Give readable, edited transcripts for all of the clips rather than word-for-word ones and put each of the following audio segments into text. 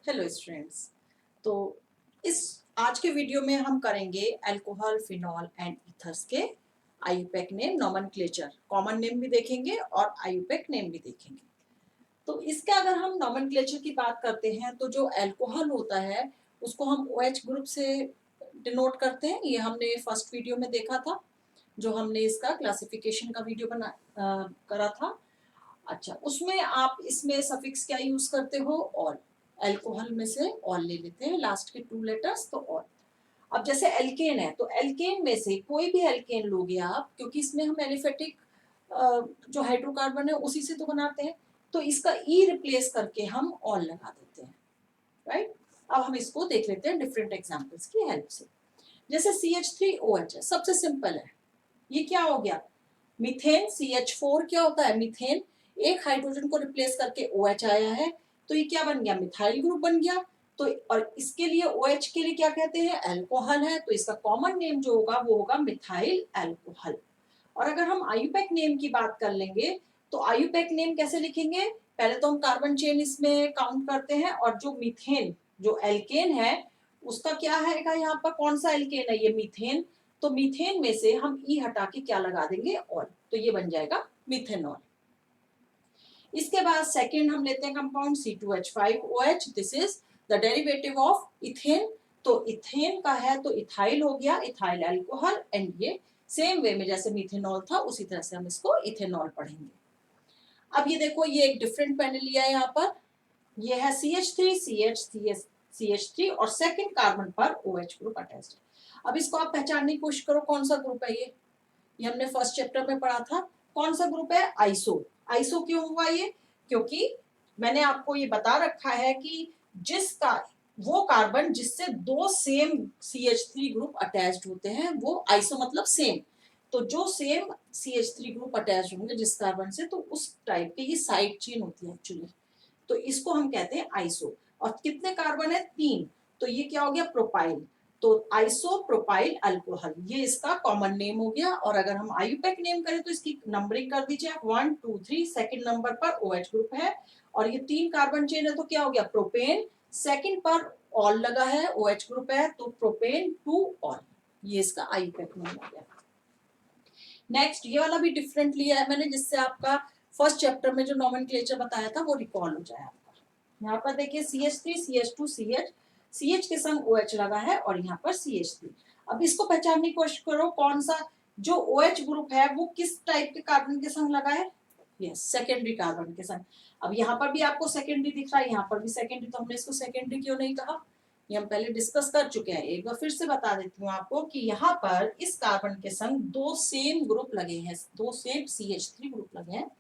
Hello students. तो इस आज के वीडियो में हम करेंगे अल्कोहल, फिनॉल एंड ईथर्स के IUPAC name, nomenclature, common name भी देखेंगे और आईयूपीएसी नेम भी देखेंगे। तो इसका अगर हम नोमेनक्लेचर की बात करते हैं तो जो अल्कोहल होता है उसको हम OH ग्रुप से डिनोट करते हैं। ये हमने फर्स्ट वीडियो में देखा था, जो हमने इसका क्लासिफिकेशन का वीडियो करा था। अच्छा, उसमें आप इसमें सफिक्स क्या यूज करते हो? ऑल। अल्कोहल में से ऑल ले लेते हैं, लास्ट के 2 लेटर्स, तो ऑल। अब जैसे एल्केन है तो एल्केन में से कोई भी एल्केन लोगे आप, क्योंकि इसमें हम एलिफेटिक जो हाइड्रोकार्बन है उसी से तो बनाते हैं, तो इसका ई रिप्लेस करके हम ऑल लगा देते हैं। राइट। अब हम इसको देख लेते हैं डिफरेंट एग्जांपल्स की हेल्प से। जैसे CH3OH है, सबसे सिंपल है। ये क्या हो गया? मीथेन। CH4 क्या होता है? मीथेन। एक हाइड्रोजन को रिप्लेस करके OH आया है, तो ये क्या बन गया? मिथाइल ग्रुप बन गया। तो और इसके लिए OH के लिए क्या कहते हैं? अल्कोहल है, तो इसका कॉमन नेम जो होगा वो होगा मिथाइल अल्कोहल। और अगर हम आईयूपीएसी नेम की बात कर लेंगे तो आईयूपीएसी नेम कैसे लिखेंगे? पहले तो हम कार्बन चेन इसमें काउंट करते हैं, और जो मीथेन, जो एल्केन है, उसका क्या है? यहाँ पर कौन सा एल्केन है? ये मीथेन। तो मीथेन में से हम ई हटा के क्या लगा देंगे? ऑल। तो ये बन जाएगा मिथेनॉल। इसके बाद सेकंड हम लेते हैं compound C2H5OH। This is the derivative of ethane. तो इथेन का है तो इथाइल हो गया, इथाइल अल्कोहल। एंड ये सेम वे में जैसे मिथेनॉल था उसी तरह से हम इसको इथेनॉल पढ़ेंगे। अब ये देखो, ये एक डिफरेंट मैंने लिया है। यहाँ पर ये है CH3 CH3 और सेकंड कार्बन पर OH ग्रुप अटैच्ड है। अब इसको आप पहचानने की कोशिश करो, कौन सा ग्रुप है ये हमने फर्स्ट चैप्टर में पढ़ा था। कौन सा ग्रुप है? आइसो। आइसो क्यों हुआ ये? क्योंकि मैंने आपको ये बता रखा है कि जिसका वो कार्बन जिससे दो सेम CH3 ग्रुप अटैच्ड होते हैं वो आइसो, मतलब सेम। तो जो सेम CH3 ग्रुप अटैच्ड होंगे जिस कार्बन से, तो उस टाइप के ये साइड चेन होती है एक्चुअली। तो इसको हम कहते हैं आइसो। और कितने कार्बन है? 3। तो ये क्या हो गया? प्रोपाइल। तो आइसो प्रोपाइल अल्कोहल, ये इसका कॉमन नेम हो गया। और अगर हम आईयूपीएसी नेम करें तो इसकी नंबरिंग कर दीजिए आप, 1 2 3। सेकंड नंबर पर OH ग्रुप है और ये 3 कार्बन चेन है, तो क्या हो गया? प्रोपेन। सेकंड पर ऑल लगा है, OH ग्रुप है, तो प्रोपेन 2 ऑल। ये इसका आईयूपीएसी नेम हो गया। नेक्स्ट, ये वाला भी डिफरेंट लिया है मैंने, जिससे आपका फर्स्ट चैप्टर में जो नोमेनक्लेचर बताया था वो रिकॉल हो जाए आपका। यहाँ पर देखिए CH3 CH2 CH के संग OH लगा है और यहाँ पर CH3। अब इसको पहचानने की कोशिश करो, कौन सा जो OH ग्रुप है वो किस टाइप के कार्बन के संग लगा है? यस, सेकेंडरी कार्बन के संग। अब यहाँ पर भी आपको सेकेंडरी दिख रहा है, यहाँ पर भी सेकेंडरी, तो हमने इसको सेकेंडरी क्यों नहीं कहा? ये हम पहले डिस्कस कर चुके हैं। एक बार फिर से बता देती हूँ आपको कि यहाँ पर इस कार्बन के संग दो सेम ग्रुप लगे हैं, दो सेम CH3 ग्रुप लगे हैं,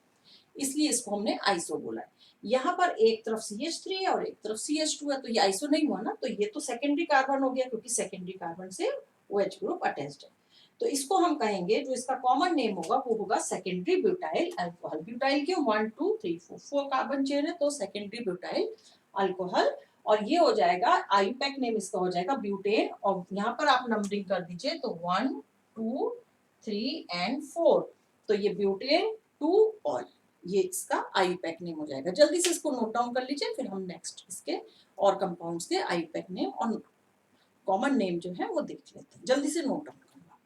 इसलिए इसको हमने आइसो बोला है। यहाँ पर एक तरफ CH3 है और एक तरफ CH2 है, तो ये आइसो नहीं हुआ ना, तो ये तो सेकेंडरी कार्बन हो गया, क्योंकि सेकेंडरी कार्बन से OH ग्रुप अटैच्ड है। तो इसको हम कहेंगे, जो इसका कॉमन नेम होगा वो होगा सेकेंडरी ब्यूटाइल अल्कोहल। ब्यूटाइल क्यों? 1 2 3 4 कार्बन चेन है, तो सेकेंडरी ब्यूटाइल अल्कोहल। और ये हो जाएगा आईयूपीएसी नेम, इसका हो जाएगा ब्यूटेन। और यहाँ पर आप नंबरिंग कर दीजिए, तो 1 2 3 एंड 4। तो ये ब्यूटेन 2 ऑल, ये इसका आईयूपीएसी नेम हो जाएगा। जल्दी से इसको नोट डाउन कर लीजिए, फिर हम नेक्स्ट इसके और कंपाउंड्स के आईयूपीएसी नेम और कॉमन नेम जो है वो देख लेते हैं। जल्दी से नोट डाउन करना।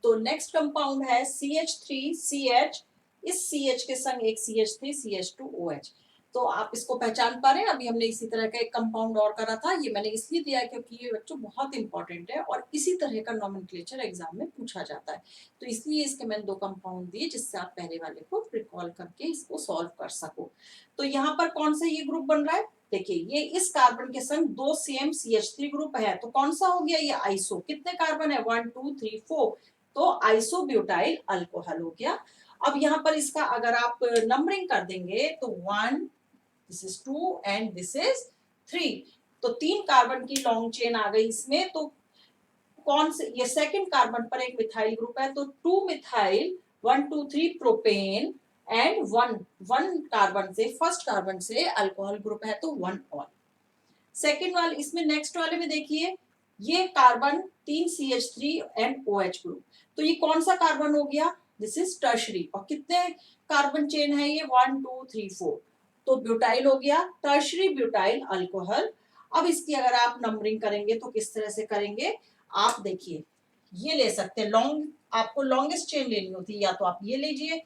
तो नेक्स्ट कंपाउंड है CH3CH। इस CH के संग एक CH3 CH2OH। तो आप इसको पहचान पा रहे हैं? अभी हमने इसी तरह का एक कंपाउंड और करा था, ये मैंने इसलिए दिया क्योंकि ये बच्चों बहुत इंपॉर्टेंट है और इसी तरह का नोमेनक्लेचर एग्जाम में पूछा जाता है। तो इसलिए इसके मैंने 2 कंपाउंड दिए, जिससे आप पहले वाले को रिकॉल करके इसको सॉल्व कर सको। तो यहाँ पर कौन सा ये ग्रुप बन रहा है? देखिए, ये इस कार्बन के संग दो सेम CH3 ग्रुप है, तो कौन सा हो गया? ये आइसो। कितने कार्बन है? 1 2 3 4। तो आइसोब्यूटाइल अल्कोहल हो गया। अब यहाँ पर इसका अगर आप नंबरिंग कर देंगे तो 1, this is 2 and this is 3। तो 3 कार्बन की लॉन्ग चेन आ गई इसमें। तो कौन से? ये सेकंड कार्बन पर एक मिथाइल ग्रुप है, तो 2 मिथाइल 1 2 3 प्रोपेन एंड 1 कार्बन से, फर्स्ट कार्बन से अल्कोहल ग्रुप है, तो 1 ऑल। सेकेंड वाले इसमें, नेक्स्ट वाले में देखिए, ये carbon 3 CH3 and OH group. तो ये कौन सा कार्बन हो गया? This is tertiary. और कितने कार्बन चेन है ये? 1 2 3 4। तो ब्यूटाइल हो गया, टर्शरी ब्यूटाइल अल्कोहल। अब इसकी अगर आप नंबरिंग करेंगे तो किस तरह से करेंगे, आप देखिए ये ले सकते हैं, लॉन्ग आपको लॉन्गेस्ट चेन लेनी होती है, या तो आप ये लीजिए,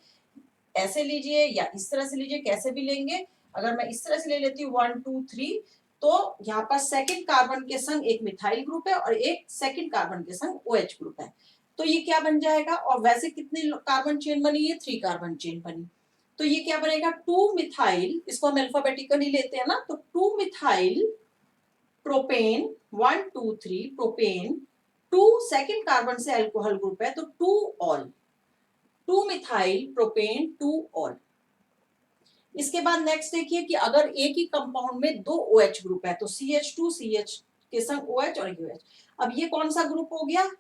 ऐसे लीजिए, या इस तरह से लीजिए, कैसे भी लेंगे। अगर मैं इस तरह से ले लेती हूँ 1 2 3, तो यहाँ पर सेकंड कार्बन के संग एक मिथाइल ग्रुप है और एक सेकंड कार्बन के संग OH ग्रुप है, तो ये क्या बन जाएगा। और वैसे कितनी कार्बन चेन बनी है, 3 कार्बन चेन बनी, तो ये क्या बनेगा, 2 मिथाइल, इसको हम अल्फाबेटिकली लेते हैं ना, तो 2 methyl propane, 1 2 3 propane, 2 second carbon से अल्कोहल ग्रुप है तो 2 ऑल, 2 मिथाइल प्रोपेन 2 ऑल। इसके बाद नेक्स्ट देखिए कि अगर एक ही कंपाउंड में दो OH ग्रुप है तो CH2 CH के संग OH और UH। अब ये कौन सा ग्रुप हो गया,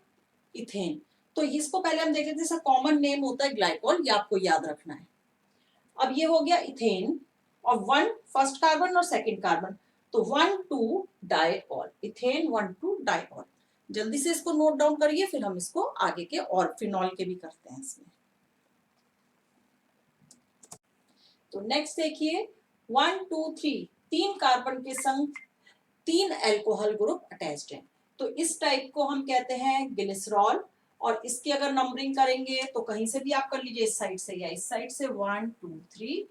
इथेन। तो इसको पहले हम देख लेते हैं, कॉमन नेम होता है ग्लाइकॉल, ये आपको याद रखना है। अब ये हो गया इथेन और 1 फर्स्ट कार्बन और सेकंड कार्बन, तो 1 2 डाइऑल, इथेन 1 2 डाइऑल। जल्दी से इसको नोट डाउन करिए, फिर हम इसको आगे के और फिनॉल के भी करते हैं इसमें। तो नेक्स्ट देखिए 1 2 3, 3 कार्बन के संग 3 अल्कोहल ग्रुप अटैच्ड है, तो इस टाइप को हम कहते हैं ग्लिसरॉल। और इसकी अगर नंबरिंग करेंगे तो कहीं से भी आप कर लीजिए, इस साइड से या इस साइड से, 1 2 3,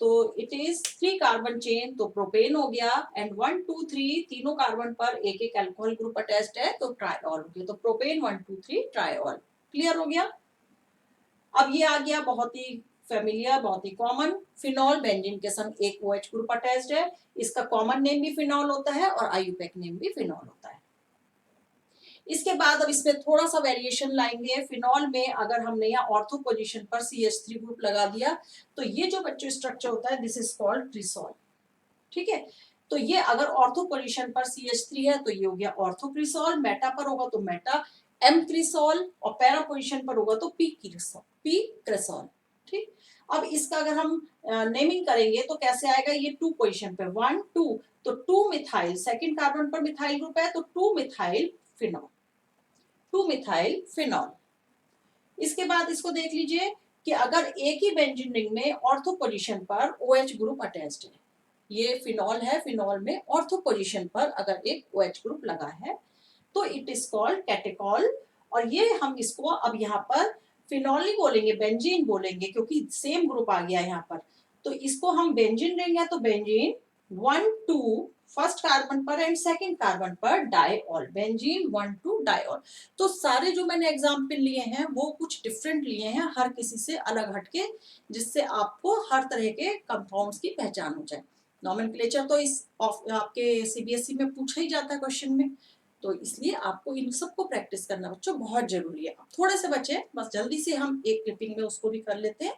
तो इट इज 3 कार्बन चेन, तो प्रोपेन हो गया। एंड 1 2 3 तीनों कार्बन पर एक एक अल्कोहल ग्रुप अटैच्ड है, तो ट्राइऑल हो गया, तो प्रोपेन 1 2 3 ट्राइऑल। क्लियर हो गया। अब ये आ गया बहुत ही फेमिलियर, बहुत ही कॉमन, फिनॉल बेंजीन के संग एक OH ग्रुप अटैच्ड है, इसका कॉमन नेम भी फिनॉल होता है और आईयूपैक नेम भी फिनॉल होता है। इसके बाद अब इसमें थोड़ा सा वेरिएशन लाएंगे। फिनॉल में अगर हमने यहाँ ऑर्थो पोजीशन पर CH3 ग्रुप लगा दिया, तो ये जो बच्चों स्ट्रक्चर होता है दिस इज कॉल्ड क्रिसॉल। ठीक है, तो ये अगर ऑर्थो पोजीशन पर CH3 है तो ये हो गया ऑर्थो क्रिसॉल, मेटा पर होगा तो मेटा M क्रिसॉल, और पैरा पोजीशन पर होगा तो P क्रिसॉल। ठीक, अब इसका अगर हम नेमिंग करेंगे तो कैसे आएगा, ये 2 पोजीशन पे 1 2, तो 2 मिथाइल, सेकंड कार्बन पर मिथाइल ग्रुप है तो 2 मिथाइल फिनॉल, 2 मिथाइल फिनॉल। इसके बाद इसको देख लीजिए कि अगर एक ही बेंजीन रिंग में ऑर्थो पोजीशन पर OH ग्रुप अटैच्ड है, ये फिनॉल है, फिनॉल में ऑर्थो पोजीशन पर अगर एक OH ग्रुप लगा है तो इट इज कॉल्ड कैटेकॉल। और ये हम इसको अब यहाँ पर फिनॉल नहीं बोलेंगे, बेंजीन बोलेंगे, क्योंकि सेम ग्रुप आ गया यहाँ पर, तो इसको हम बेंजीन रिंग है तो बेंजीन 1 2 फर्स्ट कार्बन पर एंड सेकंड कार्बन पर डाइऑल, बेंजीन 1 2 डाइऑल। तो सारे जो मैंने एग्जाम्पल लिए हैं वो कुछ डिफरेंट लिए हैं, हर किसी से अलग हटके, जिससे आपको हर तरह के कंपाउंड्स की पहचान हो जाए। नॉमेनक्लेचर तो इस आपके CBSE में पूछा ही जाता है क्वेश्चन में, तो इसलिए आपको इन सबको प्रैक्टिस करना बच्चों बहुत जरूरी है। थोड़े से बचे, बस जल्दी से हम एक क्लिपिंग में उसको भी कर लेते हैं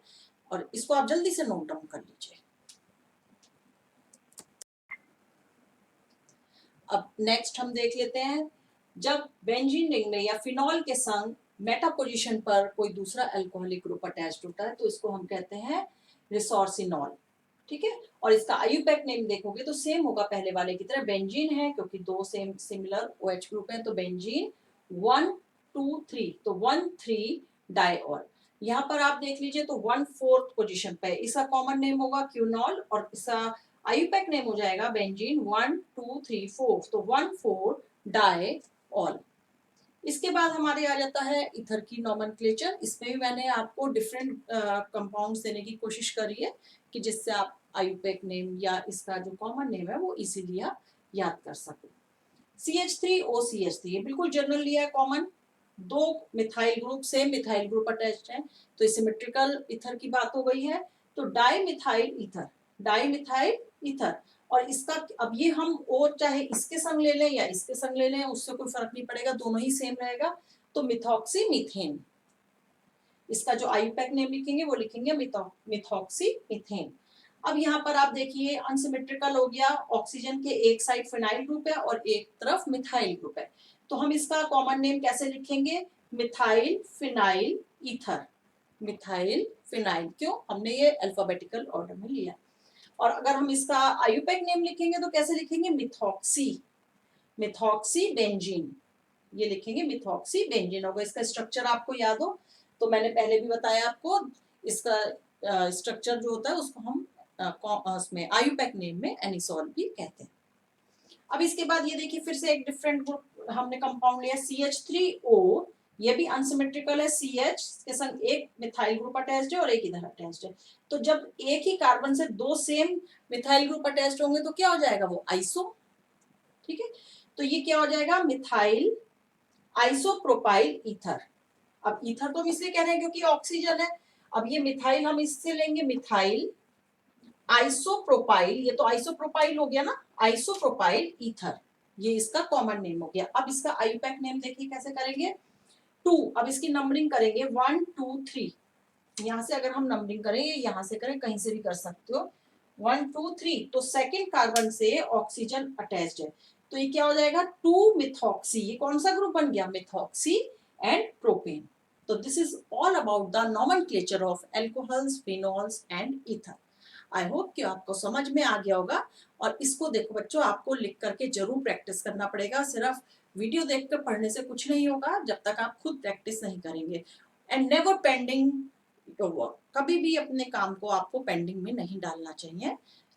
और इसको आप जल्दी से नोट डाउन कर लीजिए। अब नेक्स्ट हम देख लेते हैं, जब बेंजीन रिंग में या फिनॉल के संग मेटा पोजीशन पर कोई दूसरा अल्कोहलिक ग्रुप अटैच्ड होता है तो इसको हम कहते हैं रिसोर्सिनॉल। ठीक है, और इसका आईयूपैक नेम देखोगे तो सेम होगा पहले वाले की तरह, बेंजीन है क्योंकि दो सेम सिमिलर OH ग्रुप है, तो बेंजीन 1 2 3, तो 1 3 डाइऑल। यहाँ पर आप देख लीजिए तो 1/4 पोजीशन पे इसका कॉमन नेम होगा क्यूनॉल, और इसका आईयूपैक नेम हो जाएगा बेंजीन 1 2 3 4, तो 1 4 डाइऑल। इसके बाद हमारे आ जाता है ईथर की नॉमेनक्लेचर। इसमें भी मैंने आपको डिफरेंट कंपाउंड्स देने की कोशिश करी है कि जिससे आप आईयूपैक नेम या इसका जो कॉमन नेम है वो इजीली आप याद कर सको। CH3OCH3 ये बिल्कुल जनरल लिया है, कॉमन, दो methyl group, same methyl group attached है, तो सिमेट्रिकल ईथर की बात हो गई है। तो डाइमिथाइल ईथर, डाइमिथाइल ईथर, और इसका अब ये हम और चाहे इसके संग ले लें या इसके संग ले लें उससे कोई फर्क नहीं पड़ेगा, दोनों ही सेम रहेगा, तो मिथॉक्सी मीथेन। इसका जो आईयूपैक नेम लिखेंगे वो लिखेंगे मिथॉक्सी मीथेन। अब यहाँ पर आप देखिए अनसिमेट्रिकल हो गया, ऑक्सीजन के एक साइड फिनाइल ग्रुप है और एक तरफ मिथाइल ग्रुप है, तो हम इसका कॉमन नेम कैसे लिखेंगे, methyl phenyl ether, methyl phenyl. क्यों, हमने ये अल्फाबेटिकल ऑर्डर में लिया। और अगर हम इसका आईयूपैक नेम लिखेंगे तो कैसे लिखेंगे, मिथॉक्सी, मिथॉक्सी बेंजीन, ये लिखेंगे मिथॉक्सी बेंजीन होगा। इसका स्ट्रक्चर आपको याद हो तो मैंने पहले भी बताया आपको, इसका स्ट्रक्चर जो होता है उसको हम उसमें आयुपैक नेम में एनिसोल भी कहते हैं। अब इसके बाद ये देखिए फिर से एक डिफरेंट ग्रुप हमने कंपाउंड लिया CH3O, ये भी अनसिमेट्रिकल है, CH के संग एक मिथाइल ग्रुप अटैच्ड है और एक इधर अटैच्ड है। तो जब एक ही कार्बन से दो सेम मिथाइल ग्रुप अटैच्ड होंगे तो क्या हो जाएगा, वो आइसो। ठीक है, तो ये क्या हो जाएगा, मिथाइल आइसोप्रोपाइल ईथर। अब ईथर तो हम इसलिए कह रहे हैं क्योंकि ऑक्सीजन है। अब ये मिथाइल हम इससे लेंगे मिथाइल आइसोप्रोपाइल, ये तो आइसोप्रोपाइल हो गया ना, आइसोप्रोपाइल ईथर, ये इसका कॉमन नेम हो गया। अब इसका आयुपैक नेम देखिए कैसे करेंगे, 2। अब इसकी नंबरिंग करेंगे 1 2 3, यहां से अगर हम नंबरिंग करें, यहां से करें, कहीं से भी कर सकते हो, 1 2 3, तो सेकेंड कार्बन से ऑक्सीजन अटैच्ड है, तो ये क्या हो जाएगा, 2 मिथॉक्सी। ये कौन सा ग्रुप बन गया, मिथॉक्सी एंड प्रोपेन। तो this is all about the nomenclature of alcohols, phenols and ether. I hope कि आपको समझ में आ गया होगा। और इसको देखो बच्चों, आपको लिख करके जरूर प्रैक्टिस करना पड़ेगा, सिर्फ वीडियो देख कर पढ़ने से कुछ नहीं होगा जब तक आप खुद प्रैक्टिस नहीं करेंगे। And never pending your work, कभी भी अपने काम को आपको पेंडिंग में नहीं डालना चाहिए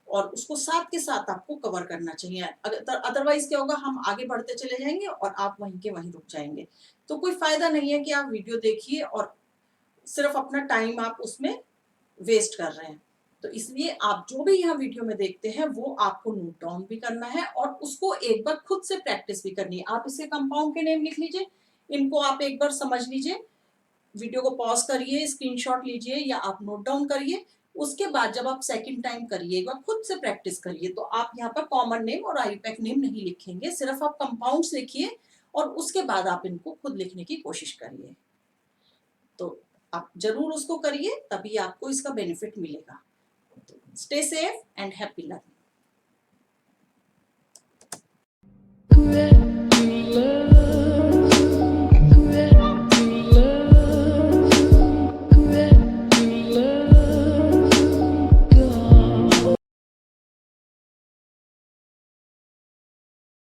और उसको साथ के साथ आपको कवर करना चाहिए। अदरवाइज क्या होगा, हम आगे बढ़ते चले जाएंगे और आप वहीं के वहीं रुक जाएंगे। तो कोई फायदा नहीं है कि आप वीडियो देखिए और सिर्फ अपना टाइम आप उसमें वेस्ट कर रहे हैं। तो इसलिए आप जो भी यहाँ वीडियो में देखते हैं वो आपको नोट डाउन भी करना है और उसको एक बार खुद से प्रैक्टिस भी करनी है। आप इसके कंपाउंड के नेम लिख लीजिए, इनको आप एक बार समझ लीजिए, वीडियो को पॉज करिए, स्क्रीनशॉट लीजिए या आप नोट डाउन करिए। उसके बाद जब आप सेकंड टाइम करिए, एक बार खुद से प्रैक्टिस करिए, तो आप यहाँ पर कॉमन नेम और आयुपैक नेम नहीं लिखेंगे, सिर्फ आप कंपाउंड्स लिखिए और उसके बाद आप इनको खुद लिखने की कोशिश करिए। तो आप जरूर उसको करिए, तभी आपको इसका बेनिफिट मिलेगा। Stay safe and happy learning.